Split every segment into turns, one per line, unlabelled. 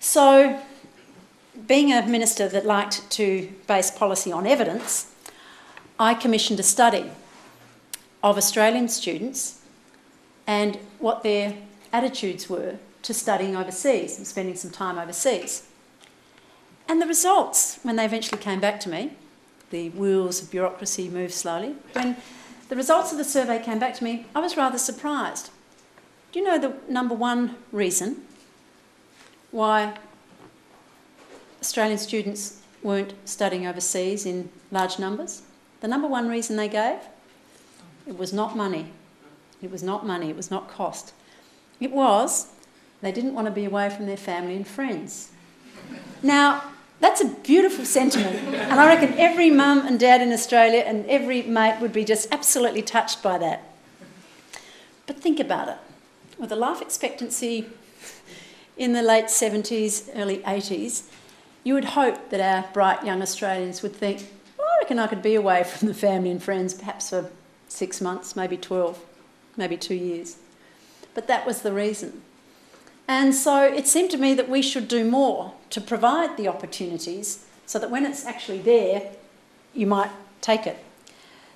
So, being a minister that liked to base policy on evidence, I commissioned a study of Australian students and what their attitudes were to studying overseas and spending some time overseas. And the results, when they eventually came back to me, the wheels of bureaucracy move slowly, when the results of the survey came back to me, I was rather surprised. Do you know the number one reason why Australian students weren't studying overseas in large numbers? The number one reason they gave? It was not money. It was not money, it was not cost. It was they didn't want to be away from their family and friends. Now, that's a beautiful sentiment, and I reckon every mum and dad in Australia and every mate would be just absolutely touched by that. But think about it. With a life expectancy in the late 70s, early 80s, you would hope that our bright young Australians would think, well, I reckon I could be away from the family and friends perhaps for 6 months, maybe 12, maybe 2 years. But that was the reason. And so it seemed to me that we should do more to provide the opportunities so that when it's actually there, you might take it.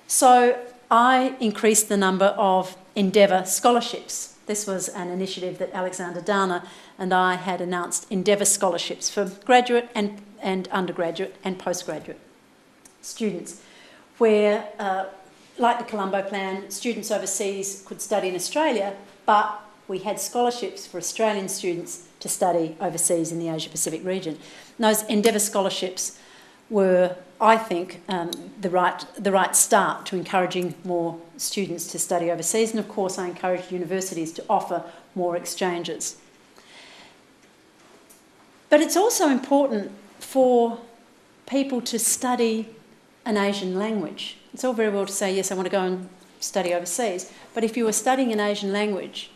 So I increased the number of Endeavour scholarships. This was an initiative that Alexander Dana and I had announced, Endeavour scholarships for graduate and undergraduate and postgraduate students, where, like the Colombo Plan, students overseas could study in Australia, but we had scholarships for Australian students to study overseas in the Asia-Pacific region. And those Endeavour scholarships were, I think, the right start to encouraging more students to study overseas, and of course I encouraged universities to offer more exchanges. But it's also important for people to study an Asian language. It's all very well to say, yes, I want to go and study overseas, but if you were studying an Asian language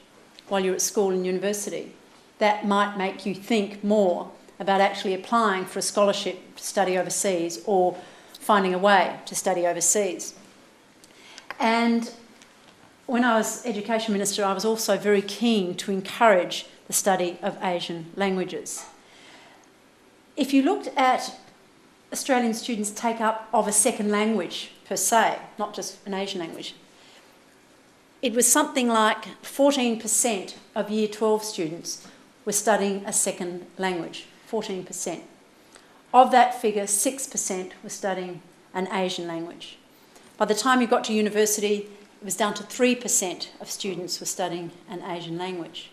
while you're at school and university, that might make you think more about actually applying for a scholarship to study overseas or finding a way to study overseas. And when I was Education Minister, I was also very keen to encourage the study of Asian languages. If you looked at Australian students' take-up of a second language per se, not just an Asian language, it was something like 14% of Year 12 students were studying a second language, 14%. Of that figure, 6% were studying an Asian language. By the time you got to university, it was down to 3% of students were studying an Asian language.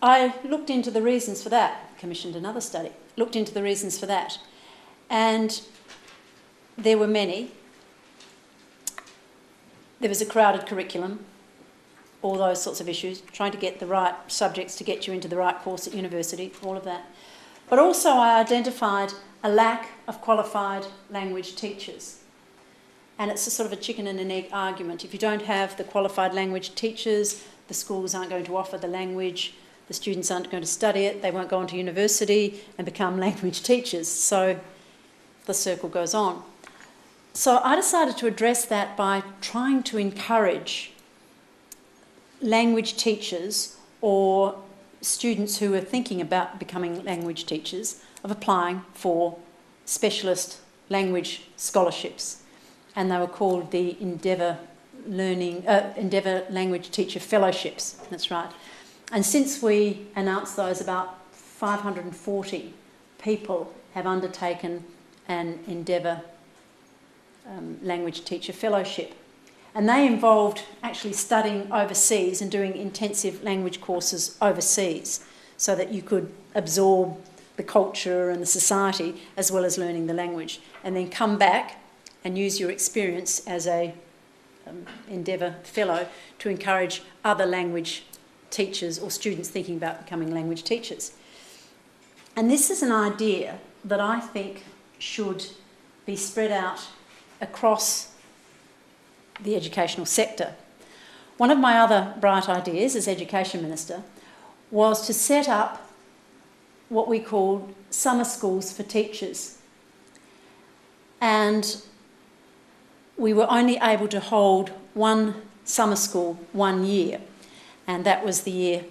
I looked into the reasons for that, commissioned another study, looked into the reasons for that, and there were many. There was a crowded curriculum, all those sorts of issues, trying to get the right subjects to get you into the right course at university, all of that. But also I identified a lack of qualified language teachers. And it's a sort of a chicken and an egg argument. If you don't have the qualified language teachers, the schools aren't going to offer the language, the students aren't going to study it, they won't go on to university and become language teachers. So the circle goes on. So I decided to address that by trying to encourage language teachers or students who are thinking about becoming language teachers of applying for specialist language scholarships. And they were called the Endeavour Language Teacher Fellowships, that's right. And since we announced those, about 540 people have undertaken an Endeavour Language Teacher Fellowship. And they involved actually studying overseas and doing intensive language courses overseas so that you could absorb the culture and the society as well as learning the language, and then come back and use your experience as a Endeavour Fellow to encourage other language teachers or students thinking about becoming language teachers. And this is an idea that I think should be spread out across the educational sector. One of my other bright ideas as Education Minister was to set up what we called summer schools for teachers. And we were only able to hold one summer school 1 year, and that was the year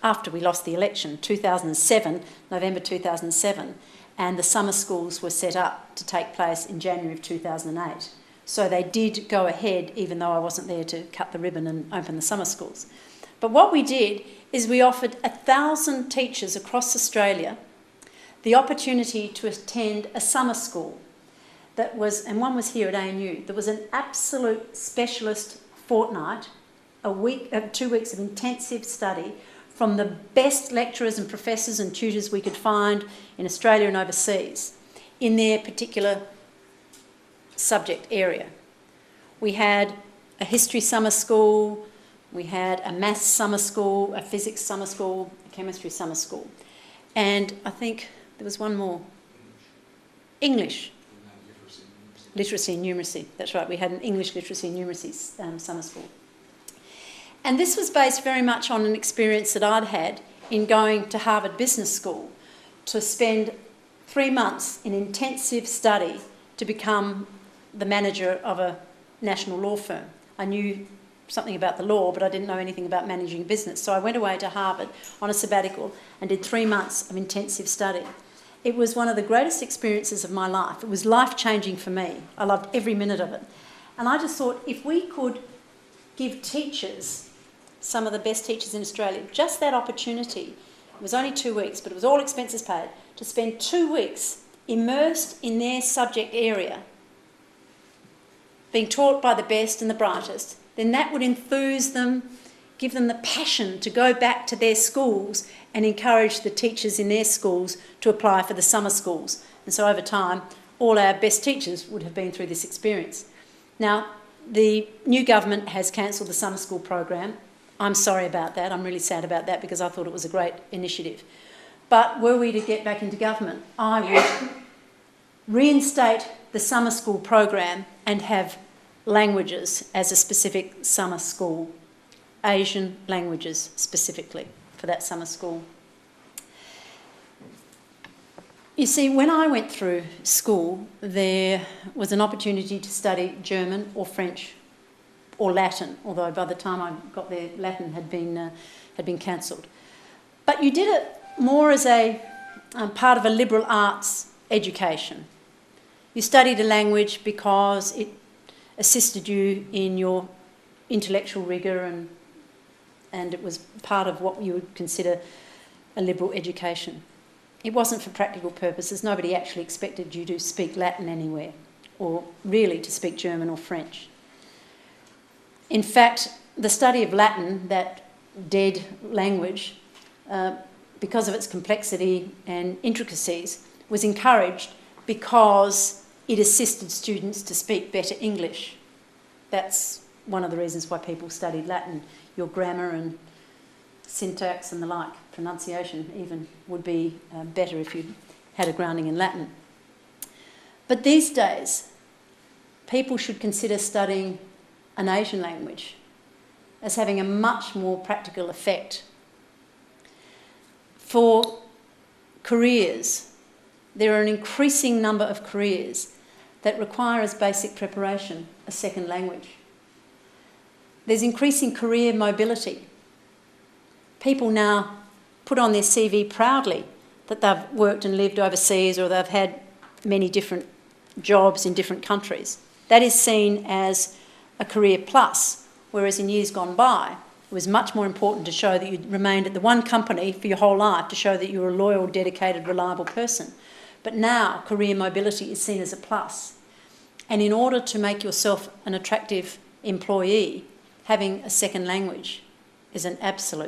after we lost the election, 2007, November 2007, and the summer schools were set up to take place in January of 2008. So they did go ahead, even though I wasn't there to cut the ribbon and open the summer schools. But what we did is we offered 1,000 teachers across Australia the opportunity to attend a summer school that was, and one was here at ANU, that was an absolute specialist fortnight, 2 weeks of intensive study from the best lecturers and professors and tutors we could find in Australia and overseas in their particular subject area. We had a history summer school, we had a maths summer school, a physics summer school, a chemistry summer school, and I think there was one more. English. Literacy and numeracy, that's right, we had an English literacy and numeracy summer school. And this was based very much on an experience that I'd had in going to Harvard Business School to spend 3 months in intensive study to become the manager of a national law firm. I knew something about the law, but I didn't know anything about managing a business. So I went away to Harvard on a sabbatical and did 3 months of intensive study. It was one of the greatest experiences of my life. It was life-changing for me. I loved every minute of it. And I just thought, if we could give teachers, some of the best teachers in Australia, just that opportunity, it was only 2 weeks, but it was all expenses paid, to spend 2 weeks immersed in their subject area, being taught by the best and the brightest, then that would enthuse them, give them the passion to go back to their schools and encourage the teachers in their schools to apply for the summer schools. And so over time, all our best teachers would have been through this experience. Now, the new government has cancelled the summer school program. I'm sorry about that. I'm really sad about that because I thought it was a great initiative. But were we to get back into government, I would reinstate the summer school program and have languages as a specific summer school, Asian languages specifically for that summer school. You see, when I went through school, there was an opportunity to study German or French or Latin, although by the time I got there, Latin had been cancelled. But you did it more as a part of a liberal arts education. You studied a language because it assisted you in your intellectual rigour and it was part of what you would consider a liberal education. It wasn't for practical purposes. Nobody actually expected you to speak Latin anywhere or really to speak German or French. In fact, the study of Latin, that dead language, because of its complexity and intricacies, was encouraged because it assisted students to speak better English. That's one of the reasons why people studied Latin. Your grammar and syntax and the like, pronunciation even, would be better if you had a grounding in Latin. But these days, people should consider studying an Asian language as having a much more practical effect. For careers, there are an increasing number of careers that require as basic preparation a second language. There's increasing career mobility. People now put on their CV proudly that they've worked and lived overseas or they've had many different jobs in different countries. That is seen as a career plus, whereas in years gone by, it was much more important to show that you'd remained at the one company for your whole life, to show that you were a loyal, dedicated, reliable person. But now career mobility is seen as a plus. And in order to make yourself an attractive employee, having a second language is an absolute